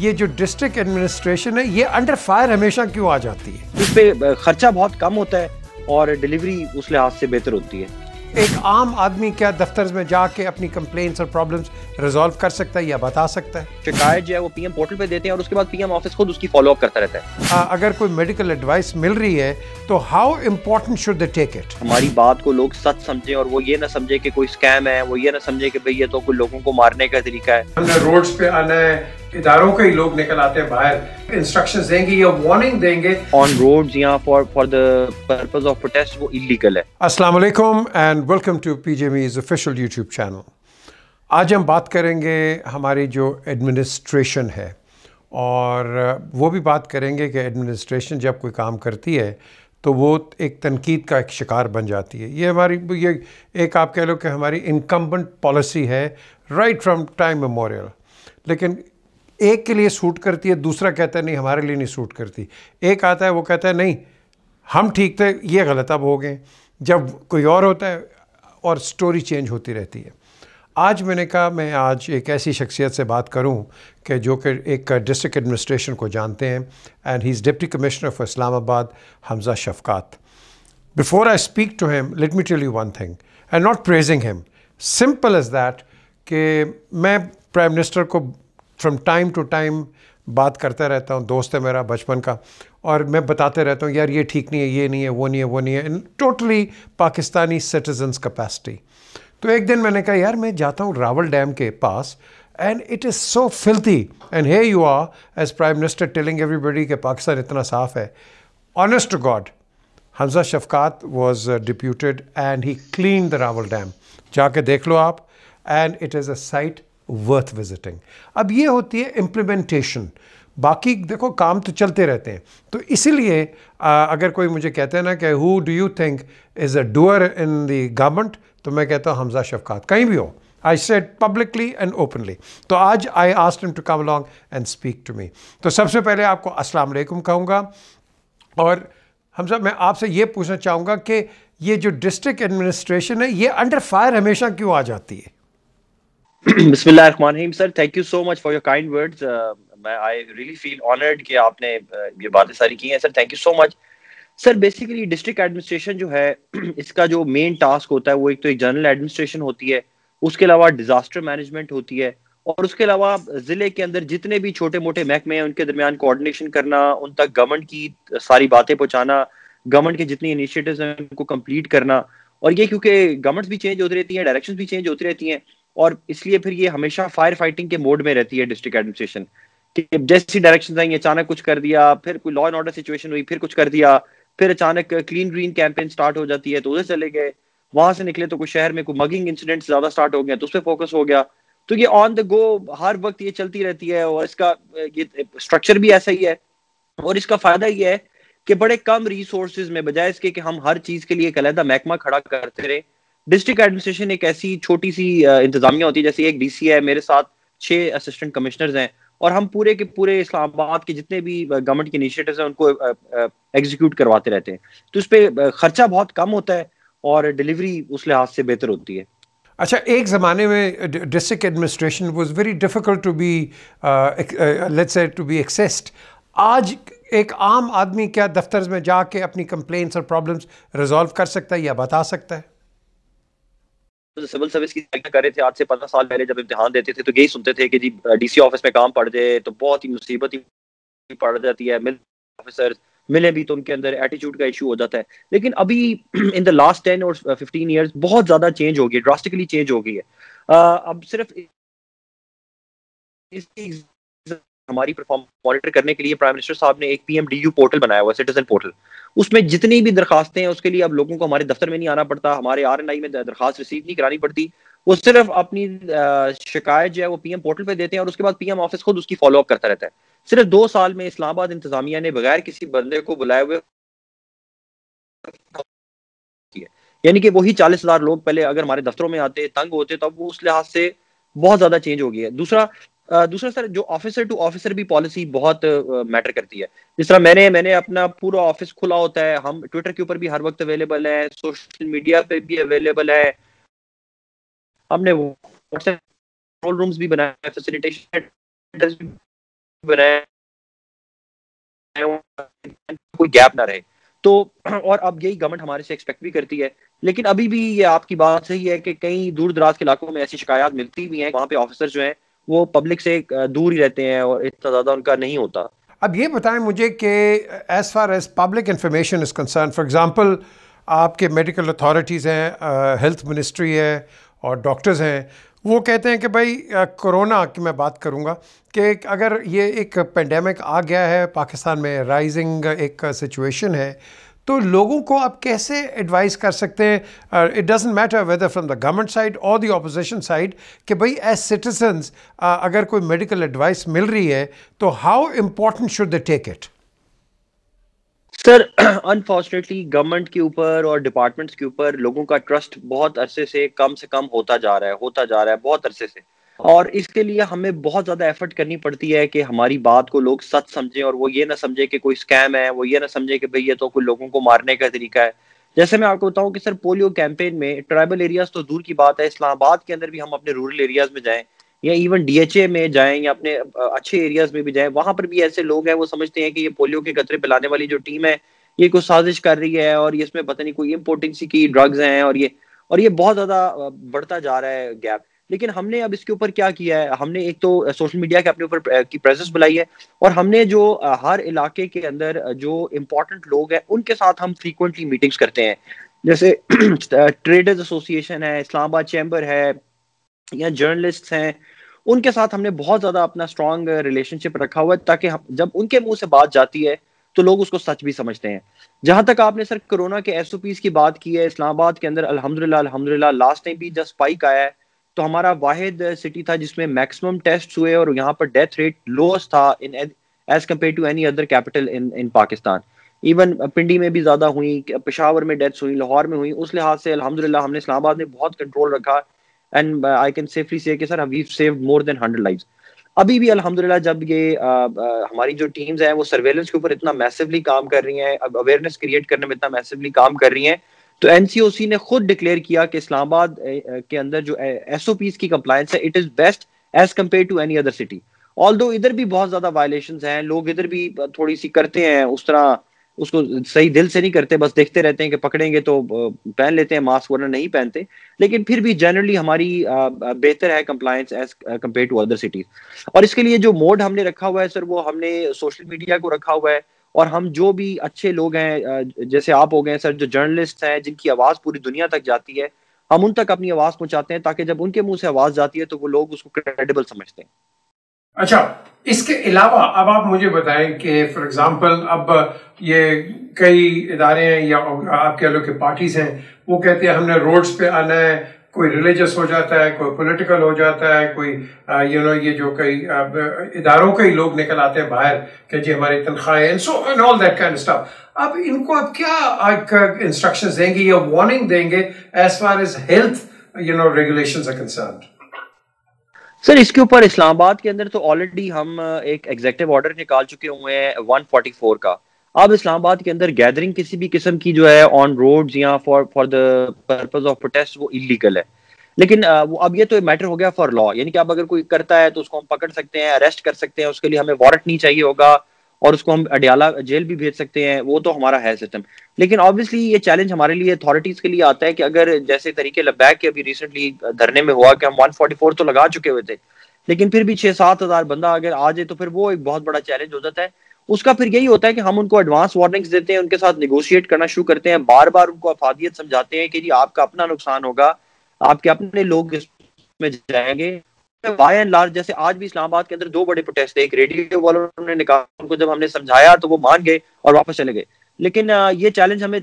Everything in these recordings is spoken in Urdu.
یہ جو ڈسٹرکٹ ایڈمنسٹریشن ہے یہ انڈر فائر ہمیشہ کیوں آ جاتی ہے؟ اس پہ خرچہ بہت کم ہوتا ہے اور ڈیلیوری اس لحاظ سے بہتر ہوتی ہے. ایک عام آدمی کیا دفتر میں جا کے اپنی کمپلینٹس اور پرابلمس ریزالو کر سکتا ہے یا بتا سکتا ہے؟ شکایت جو ہے وہ پی ایم پورٹل پہ دیتے ہیں اور اس کے بعد پی ایم آفس خود اس کی فالو اپ کرتا رہتا ہے. اگر کوئی میڈیکل ایڈوائس مل رہی ہے تو how important should they take it? ہماری بات کو لوگ سچ سمجھیں اور وہ یہ نہ سمجھے کہ کوئی اسکیم ہے, وہ یہ نہ سمجھے کہ بھئی یہ تو کوئی لوگوں کو مارنے کا طریقہ ہے. ہم نے روڈز پہ آنا ہے, اداروں کے ہی لوگ نکل آتے ہیں باہر, انسٹرکشنز دیں گے یا وارننگ دیں گے آن روڈز یا for the purpose of protest, وہ ایلیگل ہے. السلام علیکم اینڈ ویلکم ٹو پی جے میز آفیشیل یوٹیوب چینل. آج ہم بات کریں گے ہماری جو ایڈمنسٹریشن ہے, اور وہ بھی بات کریں گے کہ ایڈمنسٹریشن جب کوئی کام کرتی ہے تو وہ ایک تنقید کا ایک شکار بن جاتی ہے. یہ ہماری یہ ایک آپ کہہ لو کہ ہماری انکمبنٹ پالیسی ہے رائٹ فرام ٹائم میموریل, لیکن ایک کے لیے سوٹ کرتی ہے, دوسرا کہتا ہے نہیں ہمارے لیے نہیں سوٹ کرتی. ایک آتا ہے وہ کہتا ہے نہیں ہم ٹھیک تھے, یہ غلط اب ہو گئے. جب کوئی اور ہوتا ہے اور سٹوری چینج ہوتی رہتی ہے. آج میں نے کہا میں آج ایک ایسی شخصیت سے بات کروں کہ جو کہ ایک ڈسٹرکٹ ایڈمنسٹریشن کو جانتے ہیں, and he is deputy commissioner of Islamabad, Hamza Shafqaat. Before I speak to him let me tell you one thing and not praising him, simple as that, کہ میں پرائم منسٹر کو فرام ٹائم ٹو ٹائم بات کرتا رہتا ہوں, دوست ہے میرا بچپن کا, اور میں بتاتے رہتا ہوں یار یہ ٹھیک نہیں ہے, یہ نہیں ہے, وہ نہیں ہے, وہ نہیں ہے, ٹوٹلی پاکستانی سٹیزنس کیپیسٹی. تو ایک دن میں نے کہا یار میں جاتا ہوں راول ڈیم کے پاس, and it is so filthy, and here you are as prime minister telling everybody کہ پاکستان اتنا صاف ہے. Honest to god, Hamza Shafqaat was deputed and he clean the Rawal dam. جا کے دیکھ لو آپ, and it is a sight worth visiting. اب یہ ہوتی ہے امپلیمنٹیشن, باقی دیکھو کام تو چلتے رہتے ہیں. تو اسی لیے اگر کوئی مجھے کہتے ہیں نا کہ who do you think is a doer in the government, تو میں کہتا ہوں حمزہ شفقات, کہیں بھی ہو. I said publicly and openly. تو آج I asked him to come along and speak to me. تو سب سے پہلے آپ کو السلام علیکم کہوں گا, اور حمزہ میں آپ سے یہ پوچھنا چاہوں گا کہ یہ جو ڈسٹرکٹ ایڈمنسٹریشن ہے یہ انڈر فائر ہمیشہ کیوں آ جاتی ہے؟ بسم اللہ الرحمن الرحیم. Sir thank you so much for your kind words. I really feel honoured کہ آپ نے یہ باتیں ساری کی ہیں. Sir thank you so much. Sir basically district administration جو ہے اس کا جو مین ٹاسک ہوتا ہے وہ ایک تو ایک جنرل ایڈمنسٹریشن ہوتی ہے, اس کے علاوہ ڈیزاسٹر مینجمنٹ ہوتی ہے, اور اس کے علاوہ ضلع کے اندر جتنے بھی چھوٹے موٹے محکمے ہیں ان کے درمیان کوآرڈینیشن کرنا, ان تک گورنمنٹ کی ساری باتیں پہنچانا, گورنمنٹ کے جتنی انیشیٹوز ہیں ان کو کمپلیٹ کرنا. اور یہ کیونکہ گورنمنٹس بھی چینج ہوتی رہتی ہیں, ڈائریکشنز بھی چینج ہوتی رہتی ہیں, اور اس لیے پھر یہ ہمیشہ فائر فائٹنگ کے موڈ میں رہتی ہے ڈسٹرکٹ ایڈمنسٹریشن. کہ جیسی ڈائریکشنز آئیں اچانک کچھ کر دیا, پھر کوئی لا اینڈ آرڈر سچویشن ہوئی پھر کچھ کر دیا, پھر اچانک کلین گرین کیمپین سٹارٹ ہو جاتی ہے تو ادھر چلے گئے, وہاں سے نکلے تو کوئی شہر میں کوئی مگنگ انسیڈنٹ زیادہ سٹارٹ ہو گیا تو اس پہ فوکس ہو گیا. تو یہ آن دا گو ہر وقت یہ چلتی رہتی ہے, اور اس کا یہ اسٹرکچر بھی ایسا ہی ہے. اور اس کا فائدہ یہ ہے کہ بڑے کم ریسورسز میں, بجائے اس کے کہ ہم ہر چیز کے لیے ایک علیحدہ محکمہ کھڑا کرتے رہے, ڈسٹرکٹ ایڈمنسٹریشن ایک ایسی چھوٹی سی انتظامیہ ہوتی ہے. جیسے ایک ڈی سی ہے, میرے ساتھ 6 اسسٹنٹ کمشنرز ہیں, اور ہم پورے کے پورے اسلام آباد کے جتنے بھی گورنمنٹ کے انیشیٹوز ہیں ان کو ایگزیکیوٹ کرواتے رہتے ہیں. تو اس پہ خرچہ بہت کم ہوتا ہے اور ڈیلیوری اس لحاظ سے بہتر ہوتی ہے. اچھا, ایک زمانے میں district administration was very difficult to be let's say to be accessed. آج ایک عام آدمی کیا دفتر میں جا کے اپنی کمپلینٹس اور پرابلمس ریزالو کر سکتا ہے یا بتا سکتا ہے؟ سول سروس کی تیاری کر رہے تھے آج سے 15 سال پہلے, جب امتحان دیتے تھے تو یہی سنتے تھے کہ جی ڈی سی آفس میں کام پڑ جائے تو بہت ہی مصیبت ہی پڑ جاتی ہے, آفیسر ملے بھی تو ان کے اندر ایٹیچیوڈ کا ایشو ہو جاتا ہے. لیکن ابھی ان دا لاسٹ 10 اور 15 ایئرز بہت زیادہ چینج ہو گئی ہے, ڈراسٹکلی چینج ہو گئی ہے. اب صرف ہماری پرفارمنس مانیٹر کرنے کے لیے پرائم منسٹر صاحب نے ایک P M D U portal بنایا ہوا ہے, سٹیزن پورٹل. اس میں جتنی بھی درخواستیں ہیں اس کے لیے اب لوگوں کو ہمارے دفتر میں نہیں آنا پڑتا, ہمارے آر این آئی میں درخواست ریسیو نہیں کرانی پڑتی. وہ صرف اپنی شکایت جو ہے وہ پی ایم پورٹل پہ دیتے ہیں اور اس کے بعد پی ایم آفس خود اس کی فالو اپ کرتا رہتا ہے. صرف 2 سال میں اسلام آباد انتظامیہ نے بغیر کسی بندے کو بلائے ہوئے, یعنی کہ وہی 40,000 لوگ پہلے اگر ہمارے دفتروں میں آتے تنگ ہوتے تو اب وہ اس لحاظ سے بہت زیادہ چینج ہو گئی ہے. دوسرا سر جو آفیسر ٹو آفیسر بھی پالیسی بہت میٹر کرتی ہے. جس طرح میں نے اپنا پورا آفس کھلا ہوتا ہے, ہم ٹویٹر کے اوپر بھی ہر وقت اویلیبل ہے, سوشل میڈیا پہ بھی اویلیبل ہے, ہم نے واٹس ایپ کنٹرول رومز بھی بنائے, فیسیلیٹیشن بنائے کوئی گیپ نہ رہے. تو اور اب یہی گورنمنٹ ہمارے سے ایکسپیکٹ بھی کرتی ہے. لیکن ابھی بھی یہ آپ کی بات صحیح ہے کہ کئی دور دراز کے علاقوں میں ایسی شکایات ملتی بھی ہیں, وہاں پہ آفیسر جو ہیں وہ پبلک سے دور ہی رہتے ہیں اور اتنا زیادہ ان کا نہیں ہوتا. اب یہ بتائیں مجھے کہ as far as public information is concern, for example آپ کے میڈیکل اتھارٹیز ہیں, ہیلتھ منسٹری ہے اور ڈاکٹرز ہیں, وہ کہتے ہیں کہ بھائی کرونا کی میں بات کروں گا کہ اگر یہ ایک پینڈیمک آ گیا ہے پاکستان میں, رائزنگ ایک سچویشن ہے, تو لوگوں کو آپ کیسے ایڈوائز کر سکتے ہیں, it doesn't matter whether from the government side اور دی اپوزیشن سائڈ, کہ بھائی ایز سٹیزنز اگر کوئی میڈیکل ایڈوائس مل رہی ہے تو how important should they take it? Sir unfortunately government کے اوپر اور ڈپارٹمنٹس کے اوپر لوگوں کا ٹرسٹ بہت عرصے سے کم ہوتا جا رہا ہے بہت عرصے سے. اور اس کے لیے ہمیں بہت زیادہ ایفرٹ کرنی پڑتی ہے کہ ہماری بات کو لوگ سچ سمجھیں, اور وہ یہ نہ سمجھے کہ کوئی اسکیم ہے, وہ یہ نہ سمجھے کہ بھئی یہ تو کوئی لوگوں کو مارنے کا طریقہ ہے. جیسے میں آپ کو بتاؤں کہ سر پولیو کیمپین میں ٹرائبل ایریاز تو دور کی بات ہے, اسلام آباد کے اندر بھی ہم اپنے رورل ایریاز میں جائیں یا ایون ڈی ایچ اے میں جائیں یا اپنے اچھے ایریاز میں بھی جائیں, وہاں پر بھی ایسے لوگ ہیں وہ سمجھتے ہیں کہ یہ پولیو کے قطرے پلانے والی جو ٹیم ہے یہ کوئی سازش کر رہی ہے, اور اس میں پتہ نہیں کوئی امپورٹنسی کی ڈرگز ہیں, اور یہ بہت زیادہ بڑھتا جا رہا ہے گیپ. لیکن ہم نے اب اس کے اوپر کیا کیا ہے, ہم نے ایک تو سوشل میڈیا کے اپنے اوپر کی پریزنس بلائی ہے, اور ہم نے جو ہر علاقے کے اندر جو امپورٹنٹ لوگ ہیں ان کے ساتھ ہم فریکوینٹلی میٹنگز کرتے ہیں. جیسے ٹریڈرز ایسوسی ایشن ہے, اسلام آباد چیمبر ہے, یا جرنلسٹ ہیں, ان کے ساتھ ہم نے بہت زیادہ اپنا اسٹرانگ ریلیشن شپ رکھا ہوا ہے, تاکہ جب ان کے منہ سے بات جاتی ہے تو لوگ اس کو سچ بھی سمجھتے ہیں. جہاں تک آپ نے سر کرونا کے ایس او پیز کی بات کی ہے, اسلام آباد کے اندر الحمدللہ لاسٹ ٹائم بھی جب اسپائک آیا ہے تو ہمارا واحد سٹی تھا جس میں میکسیمم ٹیسٹ ہوئے, اور یہاں پر ڈیتھ ریٹ لوسٹ تھا as compared to any other capital in Pakistan. Even Pindi میں بھی زیادہ ہوئی, پشاور میں ڈیتھس ہوئی, لاہور میں ہوئی. اس لحاظ سے الحمدللہ ہم نے اسلام آباد میں بہت کنٹرول رکھا, اینڈ آئی کین سیفلی سے کہ سر we saved more then 100 lives. ابھی بھی الحمدللہ جب یہ ہماری جو ٹیمز ہیں وہ سرویلنس کے اوپر اتنا میسively کام کر رہی ہیں, اویئرنیس کریٹ کرنے میں اتنا میسively کام کر رہی ہیں, تو این سی او سی نے خود ڈکلیئر کیا کہ اسلام آباد کے اندر جو ایس او پیز کی کمپلائنس ہے it is best as compared to any other city. Although ادھر بھی بہت زیادہ وائلیشنز ہیں, لوگ ادھر بھی تھوڑی سی کرتے ہیں, اس طرح اس کو صحیح دل سے نہیں کرتے, بس دیکھتے رہتے ہیں کہ پکڑیں گے تو پہن لیتے ہیں ماسک, ورنہ نہیں پہنتے. لیکن پھر بھی جنرلی ہماری بہتر ہے compliance as compared to other cities. اور اس کے لیے جو موڈ ہم نے رکھا ہوا ہے سر, وہ ہم نے سوشل میڈیا کو رکھا ہوا ہے, اور ہم جو بھی اچھے لوگ ہیں جیسے آپ ہو گئے سر, جو جرنلسٹ ہیں جن کی آواز پوری دنیا تک جاتی ہے, ہم ان تک اپنی آواز پہنچاتے ہیں تاکہ جب ان کے منہ سے آواز جاتی ہے تو وہ لوگ اس کو کریڈیبل سمجھتے ہیں. اچھا, اس کے علاوہ اب آپ مجھے بتائیں کہ فار ایگزامپل اب یہ کئی ادارے ہیں یا آپ کہہ لو کہ پارٹیز ہیں, وہ کہتے ہیں ہم نے روڈز پہ آنا ہے, کوئی ریلیجس ہو جاتا ہے, کوئی پولیٹیکل ہو جاتا ہے, کوئی یہ جو کئی اداروں کے ہی لوگ نکل آتے ہیں باہر کہ جی ہماری تنخواہیں so and all that kind stuff. اب ان کو اب کیا انسٹرکشنز دیں گے یا وارننگ دیں گے as far as health regulations are concerned? Sir اس کے اوپر اسلام آباد کے اندر تو آلریڈی ہم ایک ایگزیکٹو آرڈر نکال چکے ہوئے ہیں 144 کا. اب اسلام آباد کے اندر گیدرنگ کسی بھی قسم کی جو ہے آن روڈز یا for the purpose of protest وہ ایلیگل ہے. لیکن اب یہ تو میٹر ہو گیا فار لا, یعنی کہ اب اگر کوئی کرتا ہے تو اس کو ہم پکڑ سکتے ہیں, اریسٹ کر سکتے ہیں, اس کے لیے ہمیں وارنٹ نہیں چاہیے ہوگا, اور اس کو ہم اڈیالہ جیل بھی بھیج سکتے ہیں, وہ تو ہمارا ہے سسٹم. لیکن آبویسلی یہ چیلنج ہمارے لیے اتھارٹیز کے لیے آتا ہے کہ اگر جیسے طریقے لبیک کے ابھی ریسنٹلی دھرنے میں ہوا کہ ہم 144 تو لگا چکے ہوئے تھے, لیکن پھر بھی 6-7 ہزار بندہ اگر آ جائے تو پھر وہ ایک بہت بڑا چیلنج ہو جاتا ہے. اس کا پھر یہی ہوتا ہے کہ ہم ان کو ایڈوانس وارننگز دیتے ہیں, ان کے ساتھ نیگوشیٹ کرنا شروع کرتے ہیں, بار بار ان کو افادیت سمجھاتے ہیں کہ جی آپ کا اپنا نقصان ہوگا, آپ کے اپنے لوگ اس میں جائیں گے. بائی اینڈ لارج جیسے آج بھی اسلام آباد کے اندر 2 بڑے پروٹیسٹ تھے, ایک ریڈیو والوں نے نکالا, ان کو جب ہم نے سمجھایا تو وہ مان گئے اور واپس چلے گئے. لیکن یہ چیلنج ہمیں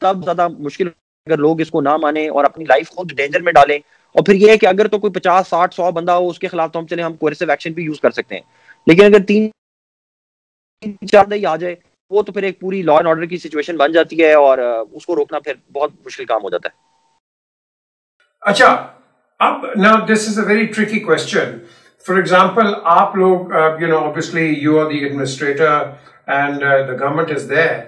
تب زیادہ مشکل اگر لوگ اس کو نہ مانیں اور اپنی لائف خود ڈینجر میں ڈالیں. اور پھر یہ ہے کہ اگر تو کوئی 50-60-100 بندہ ہو اس کے خلاف تو ہم چلیں ہم کوئرسو ایکشن بھی یوز کر سکتے ہیں, لیکن اگر 3-4 آ جائے وہ تو پھر ایک پوری لا اینڈ آرڈر کی سچویشن بن جاتی ہے, اور اس کو روکنا پھر بہت مشکل کام ہو جاتا ہے. اچھا, اب now this is a very tricky question. For example, آپ لوگ obviously you are the administrator and the government is there.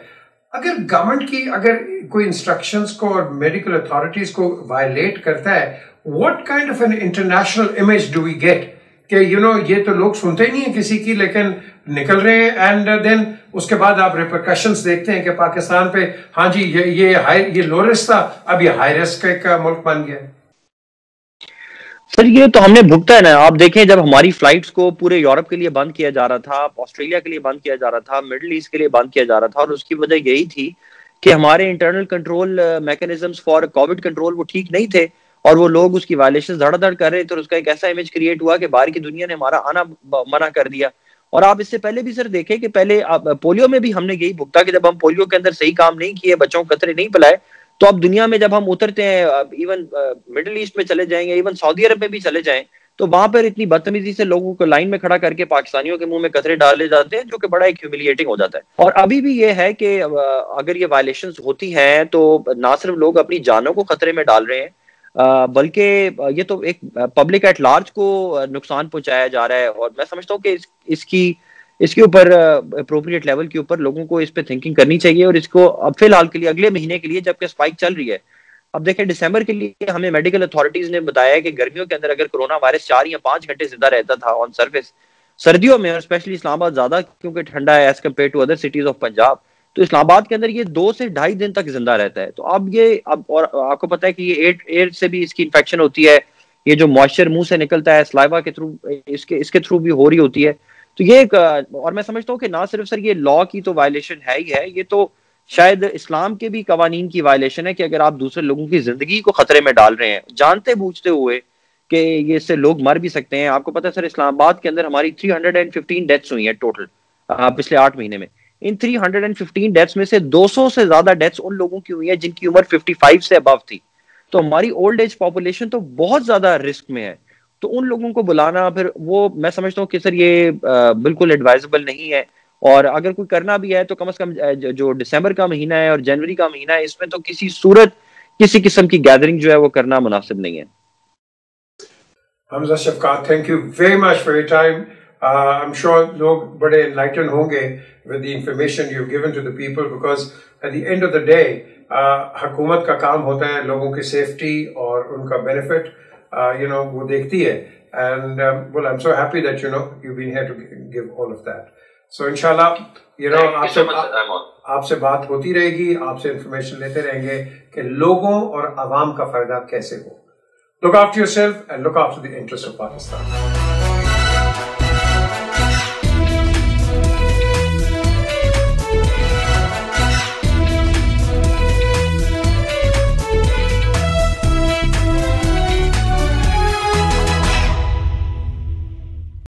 اگر گورنمنٹ کی اگر کوئی انسٹرکشنز کو اور میڈیکل اتھارٹیز کو وائلیٹ کرتا ہے, what kind of an international image do we get کہ یہ تو لوگ سنتے ہی نہیں ہیں کسی کی، لیکن نکل رہے ہیں. اینڈ دین اس کے بعد آپ ریپرکشنز دیکھتے ہیں کہ پاکستان پہ ہاں جی یہ لو رسک تھا، اب یہ ہائی رسک کا ملک بن گیا. سر یہ تو ہم نے بھگتا ہے نا. آپ دیکھیں جب ہماری فلائٹس کو پورے یورپ کے لیے بند کیا جا رہا تھا، آسٹریلیا کے لیے بند کیا جا رہا تھا، مڈل ایسٹ کے لیے بند کیا جا رہا تھا، اور اس کی وجہ یہی تھی کہ ہمارے internal control mechanisms for Covid control وہ ٹھیک نہیں تھے، اور وہ لوگ اس کی وائلیشن دھڑ دھڑ کر رہے تھے، اور اس کا ایک ایسا امیج کریٹ ہوا کہ باہر کی دنیا نے ہمارا آنا منع کر دیا. اور آپ اس سے پہلے بھی سر دیکھیں کہ پہلے پولیو میں بھی ہم نے یہی بھگتا کہ جب ہم پولیو کے اندر صحیح کام نہیں کیے، بچوں کو قطرے نہیں پلائے، تو اب دنیا میں جب ہم اترتے ہیں، ایون مڈل ایسٹ میں چلے جائیں گے، ایون سعودی عرب میں بھی چلے جائیں، تو وہاں پر اتنی بدتمیزی سے لوگوں کو لائن میں کھڑا کر کے پاکستانیوں کے منہ میں قطرے ڈالے جاتے ہیں، جو کہ بڑا ایک ہیوملیٹنگ ہو جاتا ہے. اور ابھی بھی یہ ہے کہ اگر یہ وائلیشنز ہوتی ہیں تو نہ صرف لوگ اپنی جانوں کو خطرے میں ڈال رہے ہیں، بلکہ یہ تو ایک پبلک ایٹ لارج کو نقصان پہنچایا جا رہا ہے. اور میں سمجھتا ہوں کہ اس کے اوپر اپروپریٹ لیول کے اوپر لوگوں کو اس پہ تھنکنگ کرنی چاہیے. اور اس کو اب فی الحال کے لیے اگلے مہینے کے لیے جبکہ اسپائک چل رہی ہے، اب دیکھیں دسمبر کے لیے ہمیں میڈیکل اتھارٹیز نے بتایا ہے کہ گرمیوں کے اندر اگر کرونا وائرس 4 یا 5 گھنٹے زندہ رہتا تھا آن سرفیس، سردیوں میں اور اسپیشلی اسلام آباد زیادہ کیونکہ ٹھنڈا ہے as compared to other cities of Punjab, تو اسلام آباد کے اندر یہ 2 سے 2.5 دن تک زندہ رہتا ہے. تو اب اور آپ کو پتا ہے کہ یہ ایئر سے بھی اس کی انفیکشن ہوتی ہے، یہ جو موئسچر منہ سے نکلتا ہے سلائیوا کے تھرو، اس کے تھرو بھی ہو رہی ہوتی ہے. تو یہ ایک اور میں سمجھتا ہوں کہ نہ صرف سر یہ لا کی تو وائلیشن ہے ہی ہے، یہ تو شاید اسلام کے بھی قوانین کی وائلیشن ہے کہ اگر آپ دوسرے لوگوں کی زندگی کو خطرے میں ڈال رہے ہیں جانتے بوجھتے ہوئے کہ یہ اس سے لوگ مر بھی سکتے ہیں. آپ کو پتا ہے سر اسلام آباد کے اندر ہماری 315 ڈیتھس ہوئی ہیں ٹوٹل پچھلے 8 مہینے میں. ان 315 ڈیتھس میں سے 200 سے زیادہ ڈیتھس ان لوگوں کی ہوئی ہیں جن کی عمر 55 سے ابو تھی. تو ہماری اولڈ ایج پاپولیشن تو بہت زیادہ رسک میں ہے. تو ان لوگوں کو بلانا پھر وہ میں سمجھتا ہوں کہ سر یہ بالکل ایڈوائزبل نہیں ہے. اور اگر کوئی کرنا بھی ہے تو کم از کم جو دسمبر کا مہینہ ہے اور جنوری کا مہینہ ہے، اس میں تو کسی صورت کسی قسم کی گیدرنگ جو ہے وہ کرنا مناسب نہیں ہے. حمزہ Shafqat, thank you very much for your time. I'm sure لوگ بڑے enlightened ہوں گے with the information you've given to the people, because at the end of the day حکومت کا کام ہوتا ہے لوگوں کی سیفٹی اور ان کا benefit وہ دیکھتی ہے. And well, I'm so happy that you've been here to give all of that. So inshallah آپ سے بات ہوتی رہے گی, آپ سے انفارمیشن لیتے رہیں گے کہ لوگوں اور عوام کا فائدہ کیسے ہو. Look after yourself and look after the interests of Pakistan.